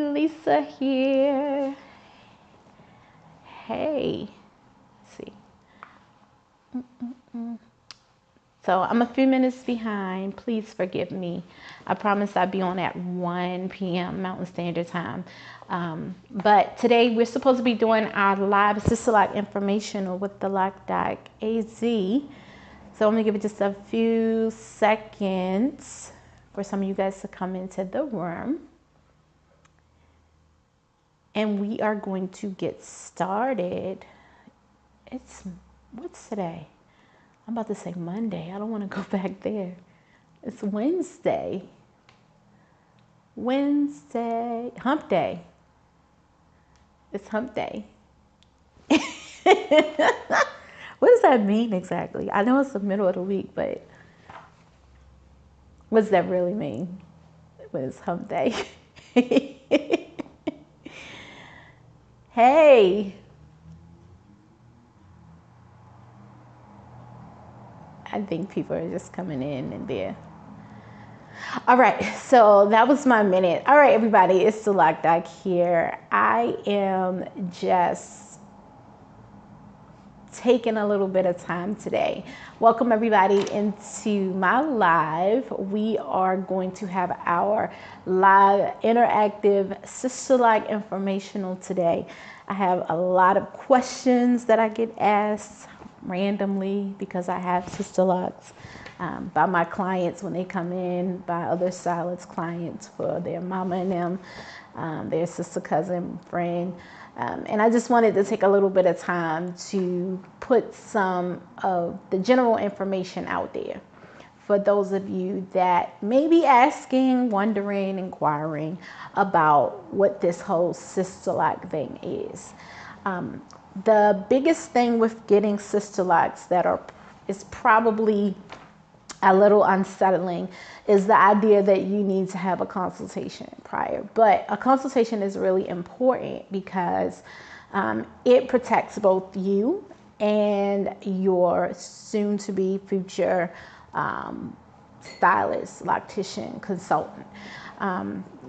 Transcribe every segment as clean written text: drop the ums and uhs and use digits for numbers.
Elisa here. Hey, let's see. So I'm a few minutes behind. Please forgive me. I promise I'll be on at 1 p.m. Mountain Standard Time. But today we're supposed to be doing our live Sisterlock Informational with the LocDoc AZ. So I'm gonna give it just a few seconds for some of you guys to come into the room. And we are going to get started. What's today? I'm about to say Monday. I don't want to go back there. It's Wednesday. Hump day. It's hump day. What does that mean exactly? I know it's the middle of the week, but what does that really mean when it's hump day? Hey. I think people are just coming in and there. All right, so that was my minute. All right, everybody, it's the LocDoc here. I am just taking a little bit of time today. Welcome everybody into my live. We are going to have our live interactive Sisterlock Informational today. I have a lot of questions that I get asked randomly because I have Sisterlocks by my clients when they come in, by other stylists clients for their mama and them, their sister, cousin, friend. And I just wanted to take a little bit of time to put some of the general information out there for those of you that may be asking, wondering, inquiring about what this whole Sisterlock thing is. The biggest thing with getting Sisterlocks is probably a little unsettling is the idea that you need to have a consultation prior. But a consultation is really important because it protects both you and your soon-to-be future stylist, loctician, consultant.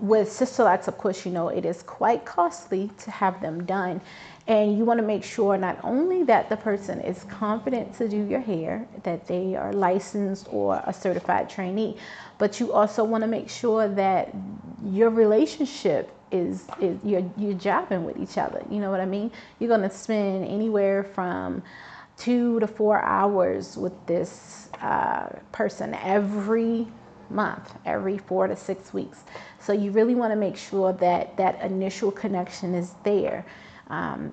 With Sisterlocks, of course, you know, it is quite costly to have them done. And you want to make sure not only that the person is confident to do your hair, that they are licensed or a certified trainee, but you also want to make sure that your relationship is you're jiving with each other. You know what I mean? You're going to spend anywhere from 2 to 4 hours with this person every month, every 4 to 6 weeks. So you really want to make sure that that initial connection is there.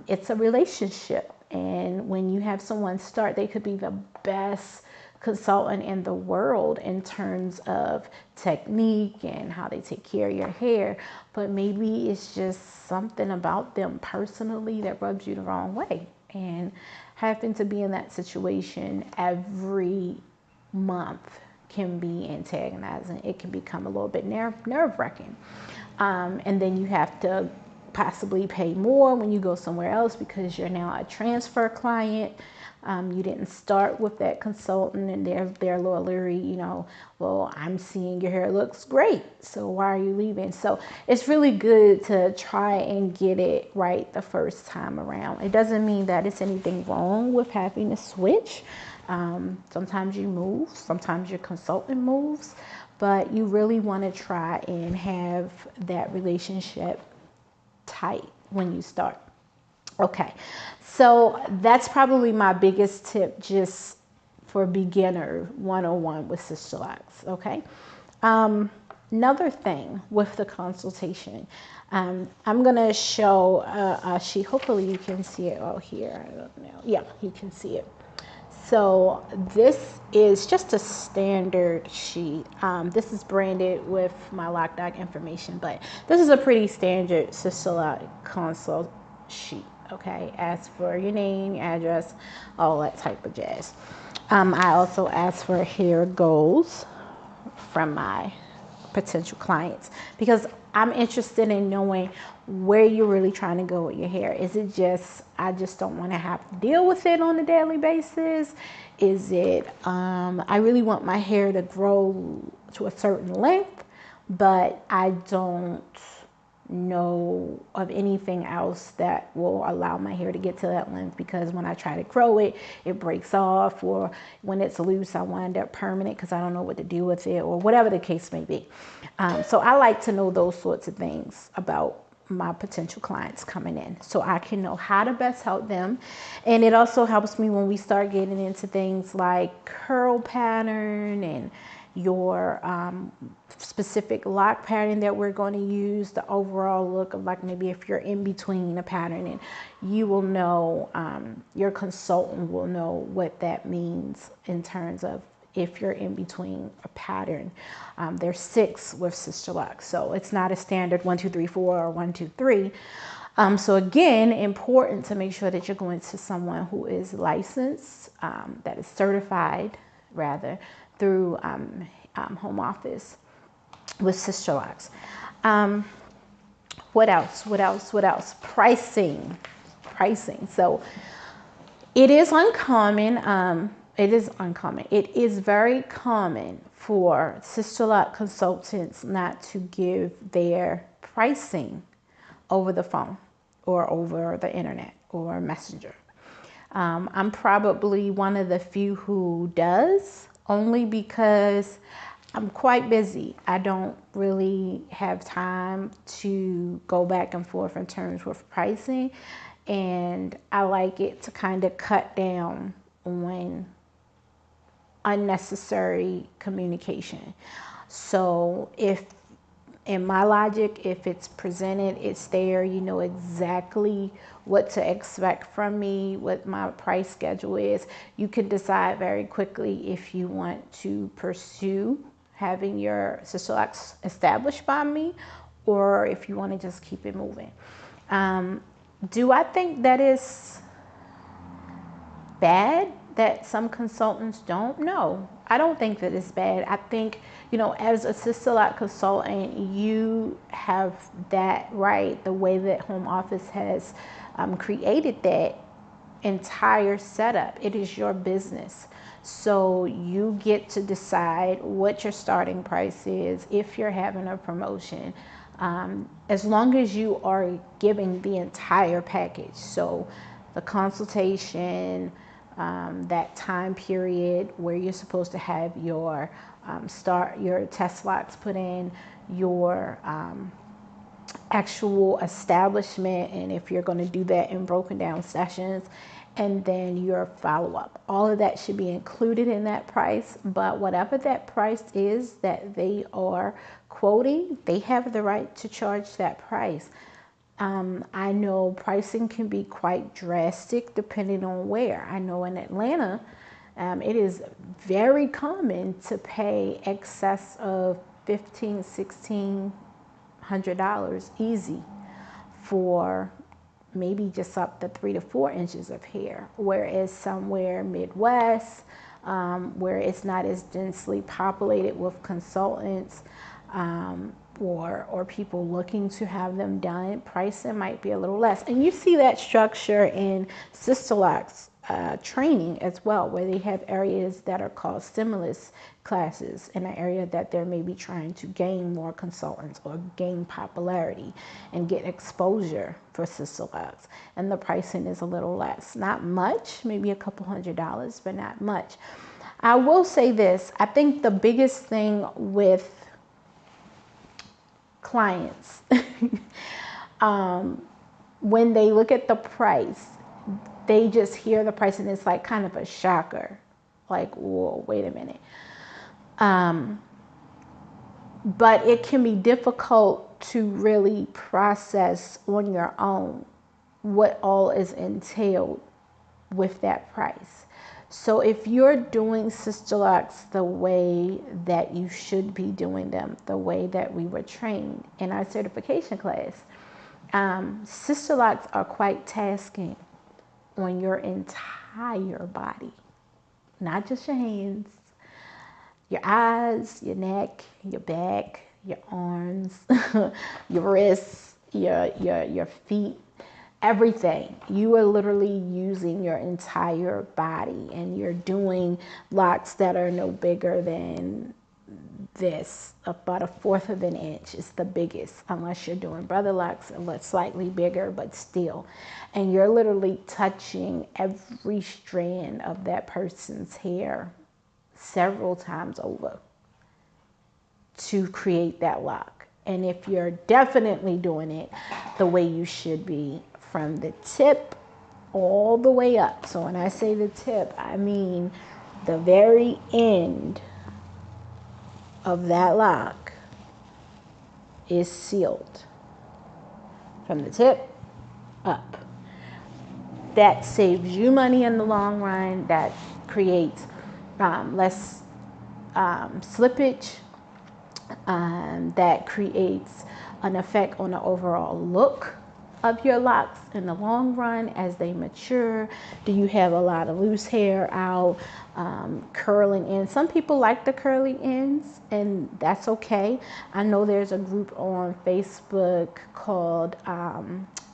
It's a relationship, and when you have someone start, they could be the best consultant in the world in terms of technique and how they take care of your hair, but maybe it's just something about them personally that rubs you the wrong way. And having to be in that situation every month can be antagonizing. It can become a little bit nerve-wracking. And then you have to possibly pay more when you go somewhere else because you're now a transfer client. You didn't start with that consultant and they're a little leery, you know, well, I'm seeing your hair looks great, so why are you leaving? So it's really good to try and get it right the first time around. It doesn't mean that it's anything wrong with having to switch. Sometimes you move, sometimes your consultant moves, but you really want to try and have that relationship tight when you start. Okay, so that's probably my biggest tip just for beginner 101 with Sisterlocks. Okay, another thing with the consultation, I'm gonna show a sheet. Hopefully you can see it out here. I don't know. Yeah, you can see it. So this is just a standard sheet. This is branded with my LocDoc information, but this is a pretty standard Sisterlock consult sheet. Okay, ask for your name, your address, all that type of jazz. I also ask for hair goals from my potential clients because I'm interested in knowing where you're really trying to go with your hair. Is it just, I just don't want to have to deal with it on a daily basis? Is it, I really want my hair to grow to a certain length, but I don't know of anything else that will allow my hair to get to that length, because when I try to grow it, it breaks off, or when it's loose, I wind up permanent because I don't know what to do with it, or whatever the case may be. So I like to know those sorts of things about my potential clients coming in, so I can know how to best help them. And it also helps me when we start getting into things like curl pattern and your specific lock pattern that we're going to use, the overall look of, like, maybe if you're in between a pattern, and you will know, your consultant will know what that means in terms of if you're in between a pattern. There's 6 with Sisterlock, so it's not a standard 1, 2, 3, 4 or 1, 2, 3. So again, important to make sure that you're going to someone who is licensed, that is certified rather, through home office with Sisterlocks. What else? Pricing. So it is uncommon. It is very common for Sisterlock consultants not to give their pricing over the phone or over the internet or messenger. I'm probably one of the few who does, only because I'm quite busy. I don't really have time to go back and forth in terms with pricing, and I like it to kind of cut down on unnecessary communication. So if, in my logic, if it's presented, it's there, you know exactly what to expect from me, what my price schedule is, you can decide very quickly if you want to pursue having your Sisterlocks established by me, or if you want to just keep it moving. Do I think that is bad that some consultants don't? No, I don't think that it's bad. I think, you know, as a Sisterlock consultant, you have that right, the way that home office has created that entire setup. It is your business. So you get to decide what your starting price is if you're having a promotion, as long as you are giving the entire package. So the consultation, that time period where you're supposed to have your your test locks put in, your actual establishment, and if you're going to do that in broken down sessions, and then your follow-up. All of that should be included in that price, but whatever that price is that they are quoting, they have the right to charge that price. I know pricing can be quite drastic depending on where. I know in Atlanta, it is very common to pay excess of $1,500, $1,600 easy for maybe just up to 3 to 4 inches of hair. Whereas somewhere Midwest, where it's not as densely populated with consultants, or people looking to have them done, pricing might be a little less. And you see that structure in Sisterlock's training as well, where they have areas that are called stimulus classes, in an area that they're maybe trying to gain more consultants or gain popularity and get exposure for Sisterlocks. And the pricing is a little less, not much, maybe a couple $100, but not much. I will say this, I think the biggest thing with clients, when they look at the price, they just hear the price and it's like kind of a shocker. Like, whoa, wait a minute. But it can be difficult to really process on your own what all is entailed with that price. So if you're doing Sisterlocks the way that you should be doing them, the way that we were trained in our certification class, Sisterlocks are quite tasking on your entire body, not just your hands, your eyes, your neck, your back, your arms, your wrists, your feet, everything. You are literally using your entire body, and you're doing locks that are no bigger than this, about 1/4 of an inch is the biggest, unless you're doing brother locks, what's slightly bigger, but still. And you're literally touching every strand of that person's hair several times over to create that lock. And if you're definitely doing it the way you should be, from the tip all the way up. So when I say the tip, I mean the very end of that lock is sealed from the tip up. That saves you money in the long run. That creates less slippage. That creates an effect on the overall look of your locks in the long run as they mature. Do you have a lot of loose hair out, curling in? Some people like the curly ends, and that's okay. I know there's a group on Facebook called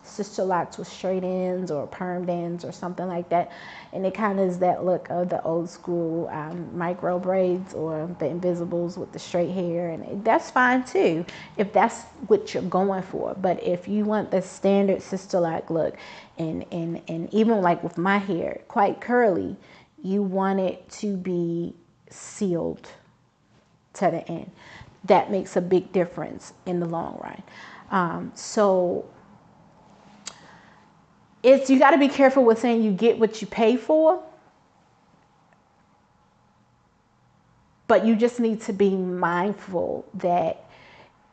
Sisterlocks with straight ends or permed ends or something like that, and it kind of is that look of the old school micro braids or the invisibles with the straight hair, and that's fine too if that's what you're going for. But if you want the standard Sisterlock look, and even like with my hair quite curly, you want it to be sealed to the end. That makes a big difference in the long run. So you got to be careful with saying you get what you pay for, but you just need to be mindful that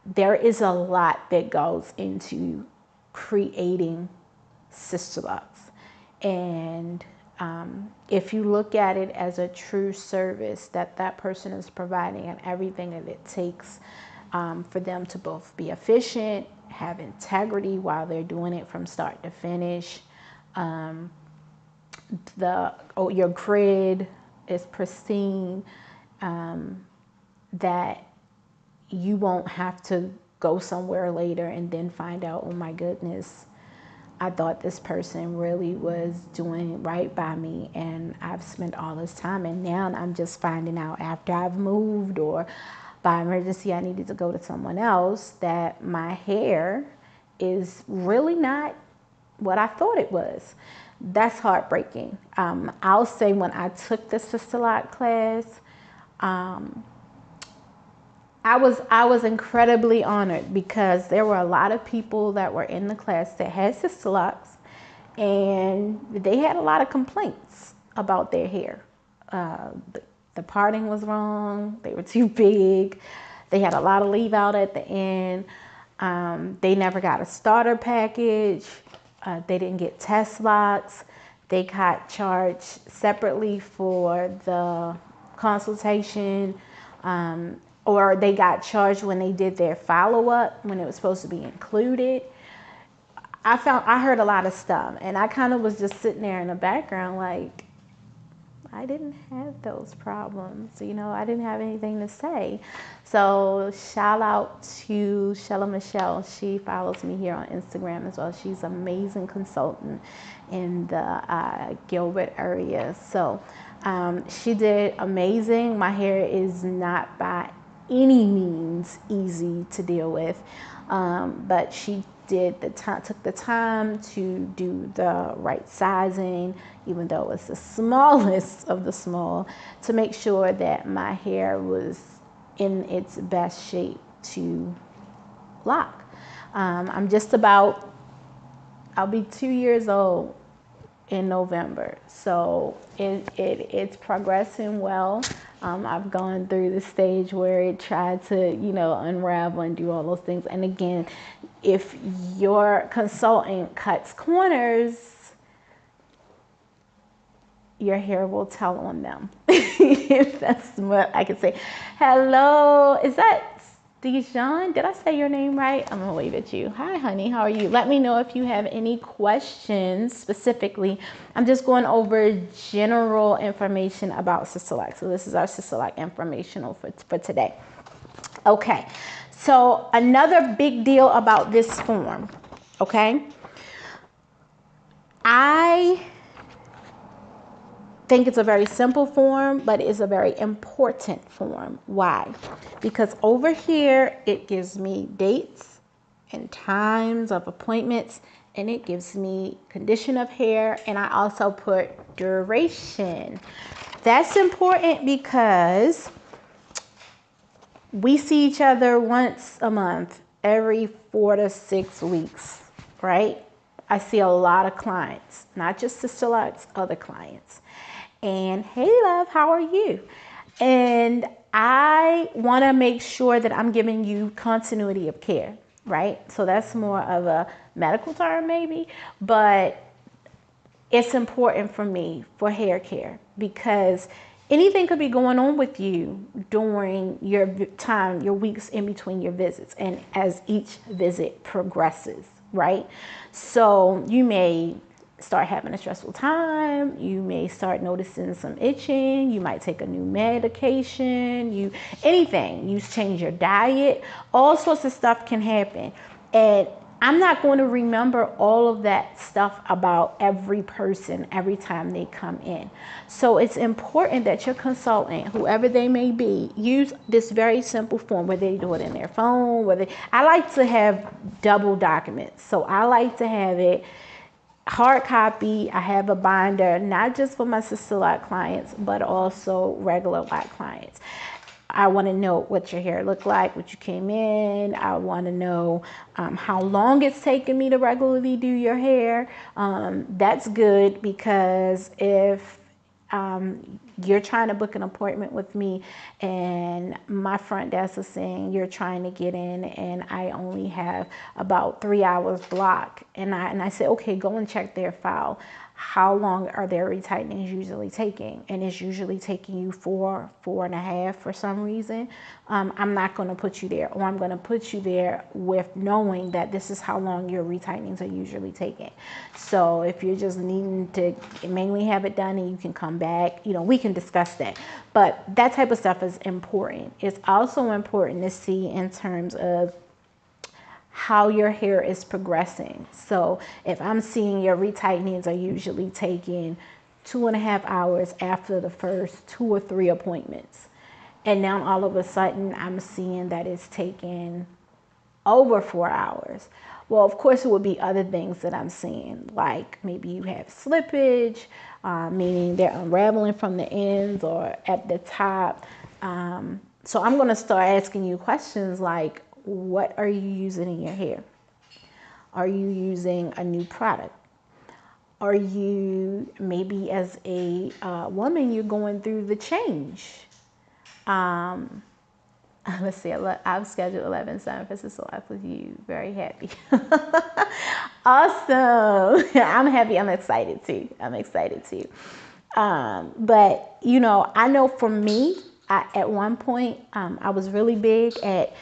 there is a lot that goes into creating Sisterlocks. And if you look at it as a true service that person is providing, and everything that it takes for them to both be efficient, have integrity while they're doing it from start to finish. Your grid is pristine, that you won't have to go somewhere later and then find out, oh my goodness, I thought this person really was doing right by me, and I've spent all this time, and now I'm just finding out after I've moved, or by emergency I needed to go to someone else, that my hair is really not what I thought it was. That's heartbreaking. I'll say when I took the Sisterlock class, I was incredibly honored, because there were a lot of people that were in the class that had Sisterlocks, and they had a lot of complaints about their hair. The parting was wrong. They were too big. They had a lot of leave out at the end. They never got a starter package. They didn't get test locks. They got charged separately for the consultation, or they got charged when they did their follow-up, when it was supposed to be included. I heard a lot of stuff, and I kind of was just sitting there in the background like, I didn't have those problems, I didn't have anything to say. So shout out to Shella Michelle. She follows me here on Instagram as well. She's an amazing consultant in the Gilbert area. So she did amazing. My hair is not by any means easy to deal with, but she took the time to do the right sizing, even though it's the smallest of the small, to make sure that my hair was in its best shape to lock. I'll be 2 years old in November, so it's progressing well. I've gone through the stage where it tried to, unravel and do all those things. And again, if your consultant cuts corners, your hair will tell on them. If that's what I can say. Hello, is that Dijon? Did I say your name right? I'm gonna wave at you. Hi, honey, how are you? Let me know if you have any questions specifically. I'm just going over general information about Sisterlock. So this is our Sisterlock informational for today. Okay, so another big deal about this form, okay? think it's a very simple form, but it's a very important form. Why? Because over here, it gives me dates and times of appointments, and it gives me condition of hair, and I also put duration. That's important because we see each other once a month, every 4 to 6 weeks, right? I see a lot of clients, not just Sisterlocks, other clients. And hey, love, how are you? And I want to make sure that I'm giving you continuity of care, right? So that's more of a medical term maybe, but it's important for me for hair care because anything could be going on with you during your time, your weeks in between your visits, and as each visit progresses, right? So you may start having a stressful time, you may start noticing some itching, you might take a new medication, anything, you change your diet, all sorts of stuff can happen. And I'm not going to remember all of that stuff about every person every time they come in. So it's important that your consultant, whoever they may be, use this very simple form, whether they do it in their phone, I like to have double documents. So I like to have it hard copy. I have a binder, not just for my Sisterlock clients, but also regular Lock clients. I want to know what your hair looked like, what you came in. I want to know how long it's taken me to regularly do your hair. That's good because if you're trying to book an appointment with me and my front desk is saying you're trying to get in and I only have about 3 hours block, and I say, okay, go and check their file. How long are their retightenings usually taking? And it's usually taking you 4.5 for some reason. I'm not going to put you there, or I'm going to put you there with knowing that this is how long your retightenings are usually taking. So if you're just needing to mainly have it done and you can come back, we can discuss that. But that type of stuff is important. It's also important to see in terms of how your hair is progressing. So if I'm seeing your retightenings are usually taking 2.5 hours after the first 2 or 3 appointments, and now all of a sudden I'm seeing that it's taking over 4 hours. Well, of course, it would be other things that I'm seeing, like maybe you have slippage, meaning they're unraveling from the ends or at the top. So I'm going to start asking you questions like, what are you using in your hair? Are you using a new product? Are you, maybe as a woman, you're going through the change? Let's see, I've scheduled 11/7 for Sisterlock with you. Very happy. Awesome. I'm happy. I'm excited too. But, I know for me, at one point, I was really big at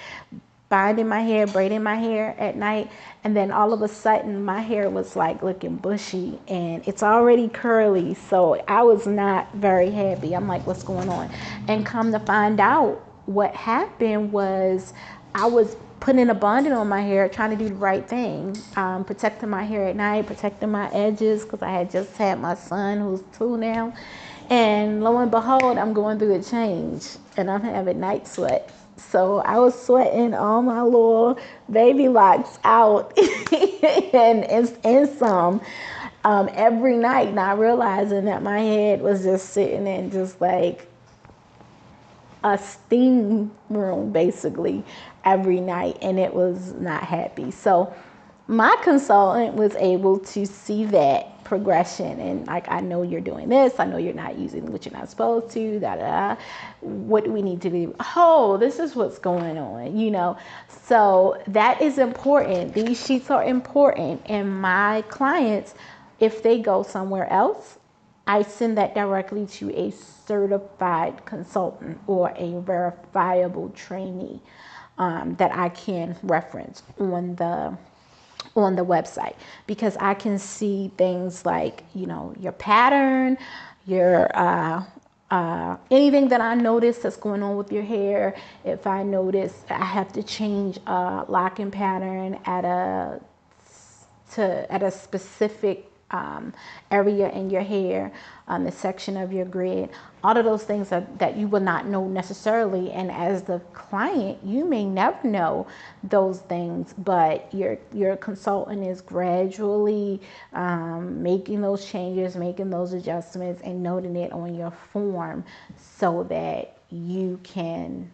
binding my hair, braiding my hair at night. And then all of a sudden my hair was like looking bushy and it's already curly. So I was not very happy. I'm like, what's going on? And come to find out, what happened was I was putting a bonding on my hair, trying to do the right thing, protecting my hair at night, protecting my edges, because I had just had my son who's 2 now. And lo and behold, I'm going through a change and I'm having night sweat. So I was sweating all my little baby locks out and some every night, not realizing that my head was just sitting in just like a steam room basically every night, and it was not happy. So my consultant was able to see that progression and like, I know you're doing this, I know you're not using what you're not supposed to, what do we need to do? Oh, this is what's going on, So that is important. These sheets are important, and my clients, if they go somewhere else, I send that directly to a certified consultant or a verifiable trainee that I can reference on the website, because I can see things like, your pattern, your anything that I notice that's going on with your hair. If I notice I have to change a locking pattern at a specific area in your hair, the section of your grid, all of those things that you will not know necessarily. And as the client, you may never know those things, but your consultant is gradually making those changes, making those adjustments, and noting it on your form so that you can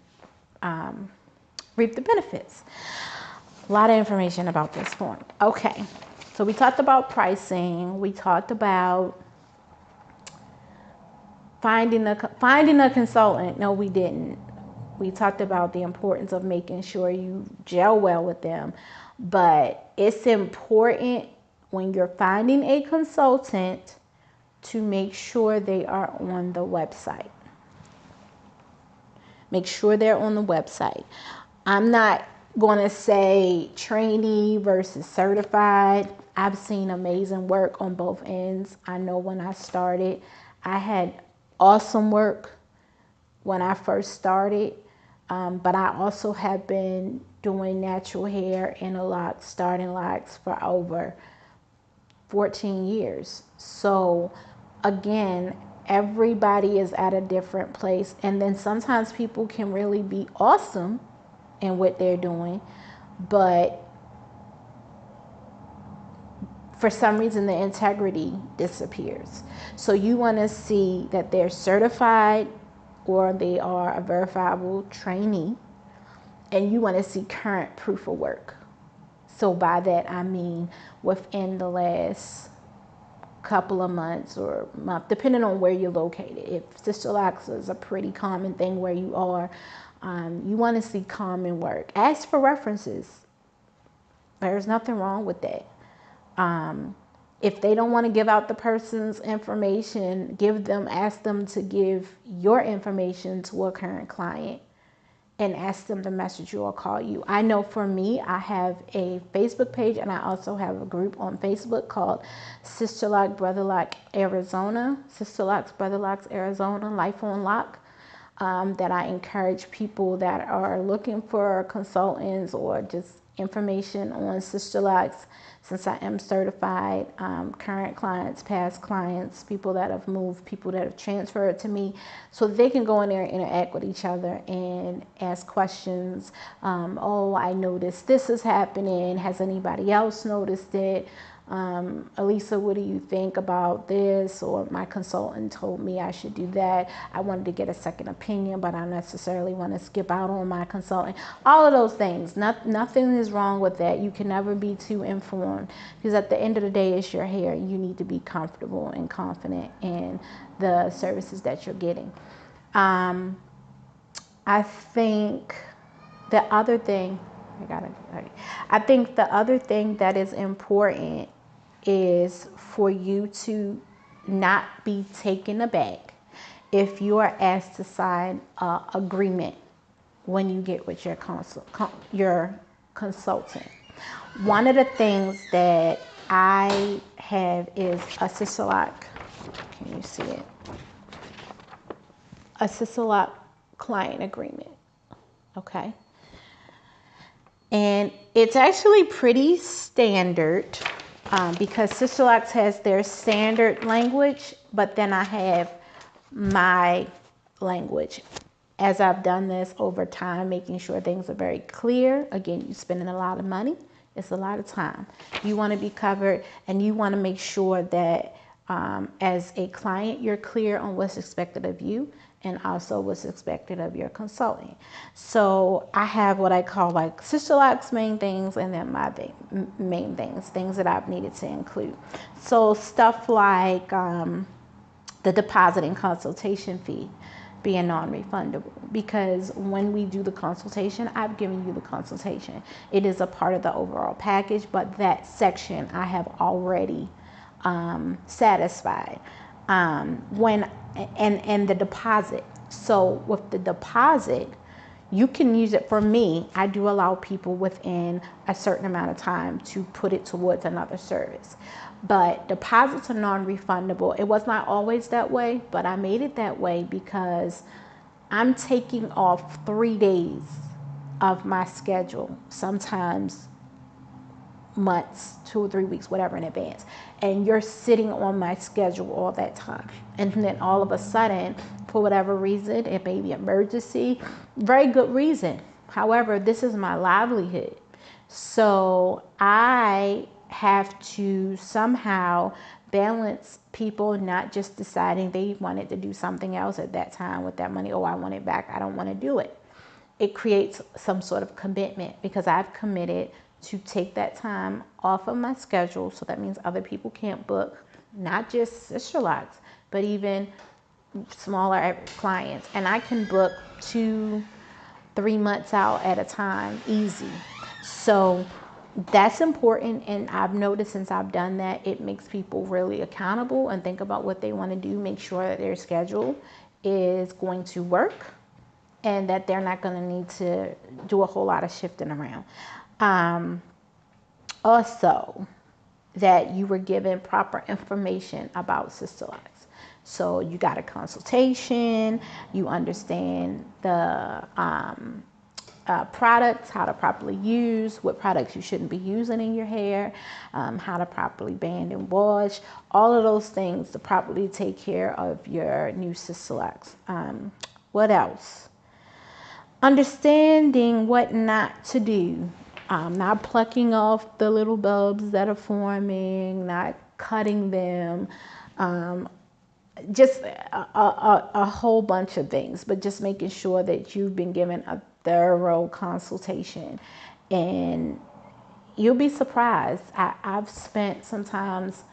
reap the benefits. A lot of information about this form. Okay, so we talked about pricing. We talked about finding a consultant. No, we didn't. We talked about the importance of making sure you gel well with them. But it's important when you're finding a consultant to make sure they are on the website. Make sure they're on the website. I'm not going to say trainee versus certified. I've seen amazing work on both ends. I know when I started, I had awesome work when I first started, but I also have been doing natural hair, interlocks, starting locks for over 14 years. So again, everybody is at a different place. And then sometimes people can really be awesome in what they're doing, but for some reason the integrity disappears. So you want to see that they're certified or they are a verifiable trainee, and you want to see current proof of work. So by that I mean within the last couple of months or month, depending on where you're located. If Sisterlocks is a pretty common thing where you are, you want to see common work. Ask for references. There's nothing wrong with that. If they don't want to give out the person's information, ask them to give your information to a current client and ask them to message you or call you. I know for me, I have a Facebook page and I also have a group on Facebook called Sisterlock Brotherlock Arizona, Sisterlocks Brotherlocks Arizona, Life on Lock. That I encourage people that are looking for consultants or just information on Sisterlocks, since I am certified, current clients, past clients, people that have moved, people that have transferred to me, so they can go in there and interact with each other and ask questions. Oh, I noticed this is happening. Has anybody else noticed it? Elisa, what do you think about this? Or my consultant told me I should do that. I wanted to get a second opinion, but I necessarily want to skip out on my consultant. All of those things. Nothing is wrong with that. You can never be too informed, because at the end of the day, it's your hair. You need to be comfortable and confident in the services that you're getting. I think the other thing, I think the other thing that is important is for you to not be taken aback if you are asked to sign an agreement when you get with your consultant. One of the things that I have is a Sisterlock. Can you see it? A Sisterlock client agreement. Okay. And it's actually pretty standard because Sisterlocks has their standard language, but then I have my language. As I've done this over time, making sure things are very clear. Again, you're spending a lot of money. It's a lot of time. You want to be covered, and you want to make sure that as a client, you're clear on what's expected of you and also what's expected of your consultant. So I have what I call like Sisterlock's main things and then my main things that I've needed to include. So stuff like the deposit and consultation fee being non-refundable, because when we do the consultation, I've given you the consultation. It is a part of the overall package, but that section I have already satisfied. And the deposit. So with the deposit, you can use it. For me, I do allow people within a certain amount of time to put it towards another service. But deposits are non-refundable. It was not always that way, but I made it that way because I'm taking off 3 days of my schedule, sometimes months, 2 or 3 weeks, whatever, in advance. And you're sitting on my schedule all that time. And then all of a sudden, for whatever reason, it may be emergency, very good reason. However, this is my livelihood. So I have to somehow balance people not just deciding they wanted to do something else at that time with that money. Oh, I want it back. I don't want to do it. It creates some sort of commitment because I've committed to take that time off of my schedule. So that means other people can't book, not just Sisterlocks, but even smaller clients. And I can book 2-3 months out at a time, easy. So that's important. And I've noticed since I've done that, it makes people really accountable and think about what they want to do, make sure that their schedule is going to work and that they're not going to need to do a whole lot of shifting around. Also, that you were given proper information about Sisterlocks. So you got a consultation, you understand the products, how to properly use, what products you shouldn't be using in your hair, how to properly band and wash, all of those things to properly take care of your new Sisterlocks. What else? Understanding what not to do. Not plucking off the little bulbs that are forming, not cutting them, just a whole bunch of things, but just making sure that you've been given a thorough consultation. And you'll be surprised. I've spent sometimes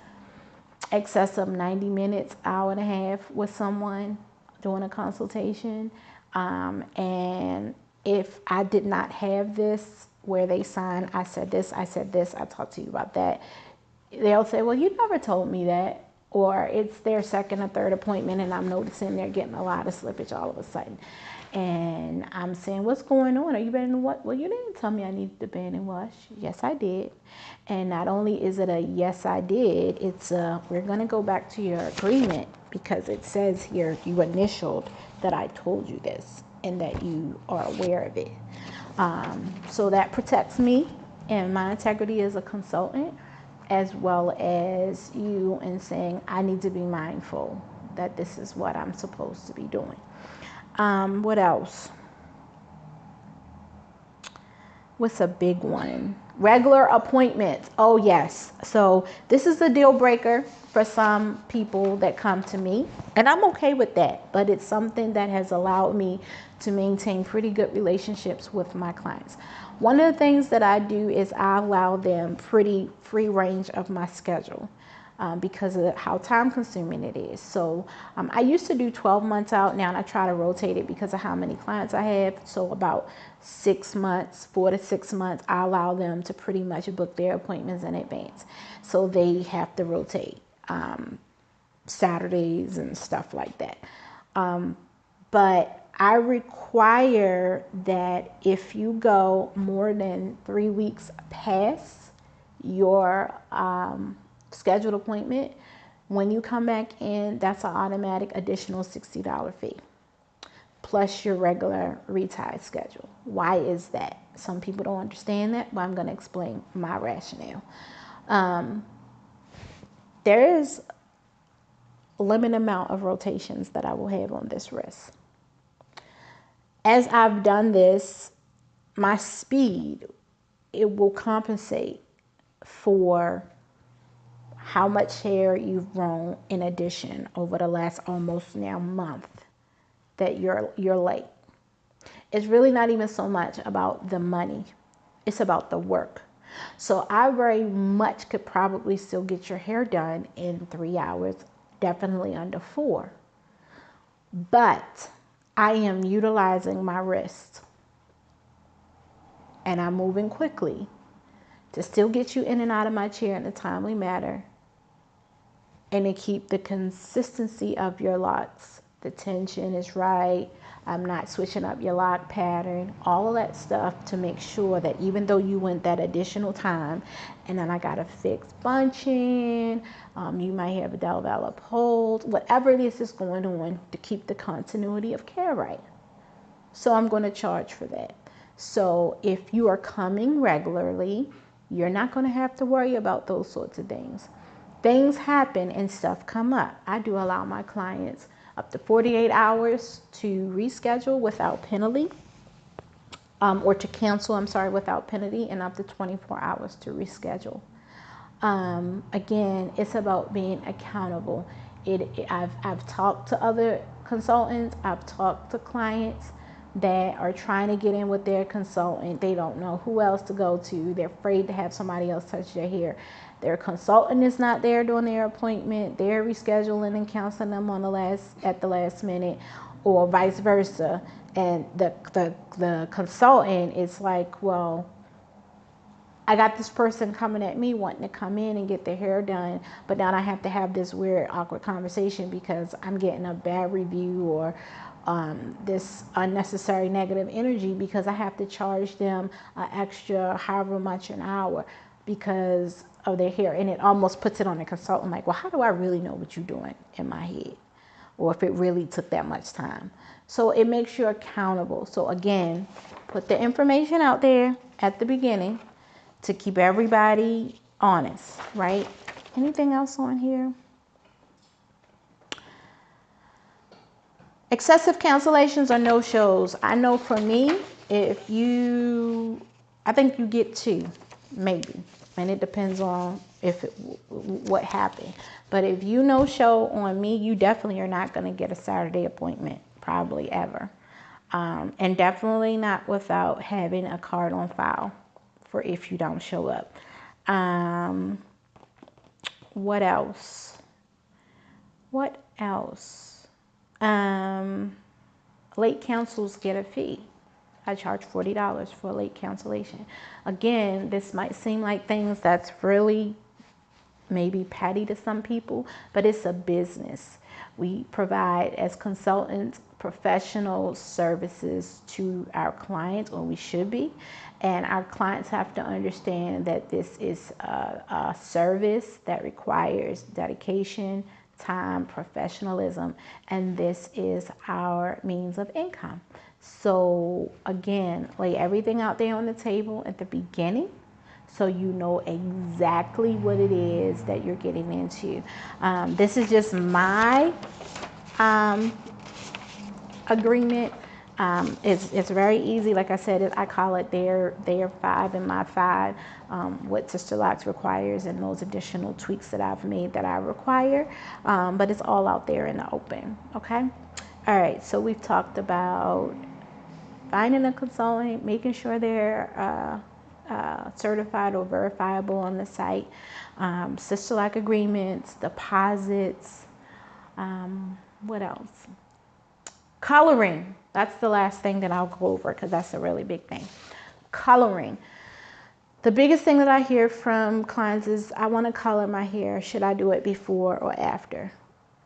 excess of 90 minutes, hour and a half with someone doing a consultation. And if I did not have this where they sign, I said this, I talked to you about that, they'll say, well, you never told me that. Or it's their second or third appointment and I'm noticing they're getting a lot of slippage all of a sudden. And I'm saying, what's going on? Are you banding what? Well, you didn't tell me I needed to band and wash. Yes, I did. And not only is it a yes, I did, it's we're going to go back to your agreement because it says here you initialed that I told you this and that you are aware of it. So that protects me and my integrity as a consultant, as well as you in saying I need to be mindful that this is what I'm supposed to be doing. What else? What's a big one? Regular appointments. Oh, yes. So this is a deal breaker for some people that come to me, and I'm okay with that, but it's something that has allowed me to maintain pretty good relationships with my clients. One of the things that I do is I allow them pretty free range of my schedule. Because of how time consuming it is. So I used to do 12 months out now, and I try to rotate it because of how many clients I have. So about 6 months, 4 to 6 months, I allow them to pretty much book their appointments in advance. So they have to rotate Saturdays and stuff like that. But I require that if you go more than 3 weeks past your scheduled appointment, when you come back in, that's an automatic additional $60 fee plus your regular retie schedule. Why is that? Some people don't understand that, but I'm going to explain my rationale. There is a limited amount of rotations that I will have on this wrist. As I've done this, my speed, it will compensate for how much hair you've grown in addition over the last almost now month that you're late. It's really not even so much about the money. It's about the work. So I very much could probably still get your hair done in 3 hours, definitely under 4. But I am utilizing my wrist and I'm moving quickly to still get you in and out of my chair in a timely manner and to keep the consistency of your locks. The tension is right. I'm not switching up your lock pattern, all of that stuff to make sure that even though you went that additional time and then I got to fix bunching, you might have a developed hold, whatever it is that's going on to keep the continuity of care right. So I'm going to charge for that. So if you are coming regularly, You're not going to have to worry about those sorts of things. Things happen and stuff come up. I do allow my clients up to 48 hours to reschedule without penalty, or to cancel, without penalty, and up to 24 hours to reschedule. Again, it's about being accountable. I've talked to other consultants, I've talked to clients that are trying to get in with their consultant. They don't know who else to go to. They're afraid to have somebody else touch their hair. Their consultant is not there during their appointment. They're rescheduling and counseling them at the last minute, or vice versa. And the consultant is like, well, I got this person coming at me wanting to come in and get their hair done, but now I have to have this weird, awkward conversation because I'm getting a bad review, or this unnecessary negative energy because I have to charge them an extra however much an hour because of their hair. And it almost puts it on the consultant like, well, how do I really know what you're doing in my head? Or if it really took that much time. So it makes you accountable. So again, put the information out there at the beginning to keep everybody honest, right? Anything else on here? Excessive cancellations or no-shows. I know for me, I think you get 2, maybe. And it depends on what happened. But if you no-show on me, you definitely are not going to get a Saturday appointment, probably ever. And definitely not without having a card on file for if you don't show up. What else? Late cancels get a fee. I charge $40 for a late cancellation. Again, this might seem like things that's really maybe petty to some people, but it's a business. We provide, as consultants, professional services to our clients, or we should be. And our clients have to understand that this is a service that requires dedication, time, professionalism, and this is our means of income. So again, lay everything out there on the table at the beginning so you know exactly what it is that you're getting into. This is just my agreement. It's very easy. Like I said, I call it their 5 and my 5, what Sisterlock requires, and those additional tweaks that I've made that I require. But it's all out there in the open. Okay. All right. So we've talked about finding a consultant, making sure they're certified or verifiable on the site, Sisterlock agreements, deposits. What else? Coloring. That's the last thing that I'll go over because that's a really big thing. Coloring. The biggest thing that I hear from clients is, I want to color my hair. Should I do it before or after?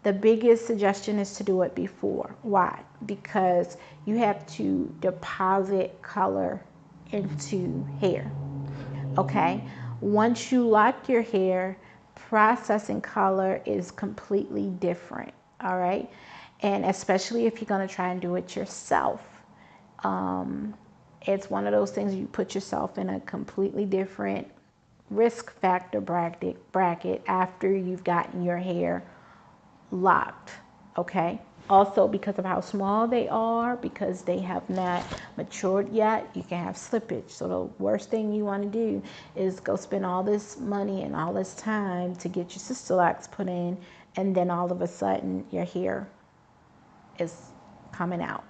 The biggest suggestion is to do it before. Why? Because you have to deposit color into hair. Okay? Once you lock your hair, processing color is completely different. All right? And especially if you're going to try and do it yourself, it's one of those things you put yourself in a completely different risk factor bracket after you've gotten your hair locked. Okay? Also, because of how small they are, because they have not matured yet, you can have slippage. So the worst thing you want to do is go spend all this money and all this time to get your Sisterlocks put in, and then all of a sudden your hair is coming out.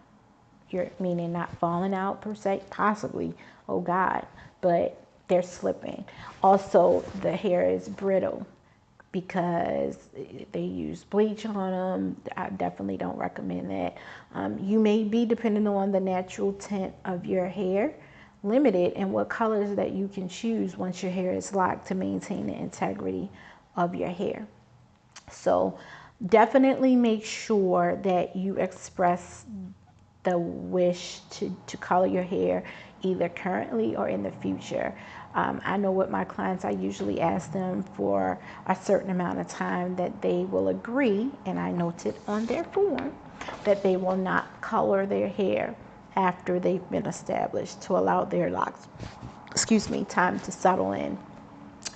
You're meaning not falling out per se, possibly, oh God, but they're slipping. Also, the hair is brittle because they use bleach on them. I definitely don't recommend that. You may be, depending on the natural tint of your hair, limited in what colors that you can choose once your hair is locked to maintain the integrity of your hair. So definitely make sure that you express the wish to color your hair either currently or in the future. I know with my clients, I usually ask them for a certain amount of time that they will agree, and I noted on their form that they will not color their hair after they've been established, to allow their locks, time to settle in.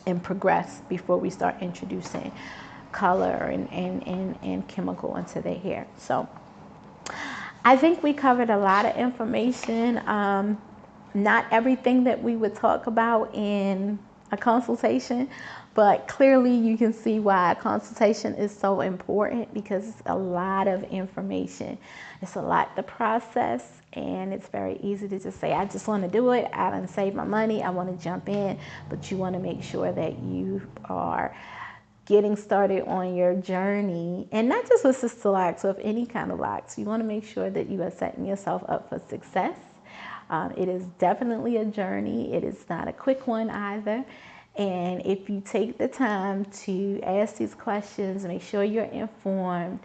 and progress before we start introducing color and chemical into their hair. So I think we covered a lot of information. Not everything that we would talk about in a consultation, but clearly you can see why a consultation is so important, because it's a lot of information. It's a lot to process, and it's very easy to just say, I just want to do it. I done save my money. I want to jump in. But you want to make sure that you are getting started on your journey, and not just with Sisterlock, with any kind of locks. You want to make sure that you are setting yourself up for success. It is definitely a journey. It is not a quick one either. And if you take the time to ask these questions, make sure you're informed,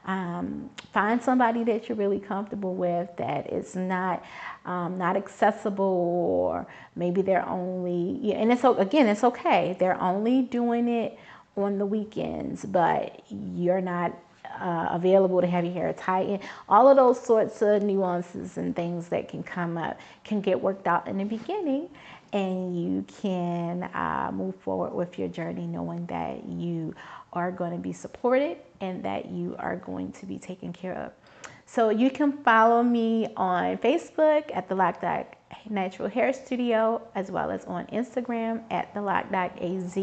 find somebody that you're really comfortable with, that is not accessible, or maybe they're only, and it's okay. They're only doing it on the weekends, but you're not available to have your hair tightened. All of those sorts of nuances and things that can come up can get worked out in the beginning, and you can move forward with your journey knowing that you are going to be supported and that you are going to be taken care of. So you can follow me on Facebook at the LocDoc Natural Hair Studio, as well as on Instagram at the LocDoc AZ.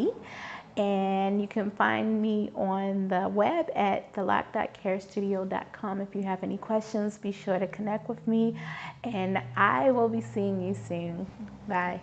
And you can find me on the web at thelocdochairstudio.com. If you have any questions, be sure to connect with me, and I will be seeing you soon. Bye.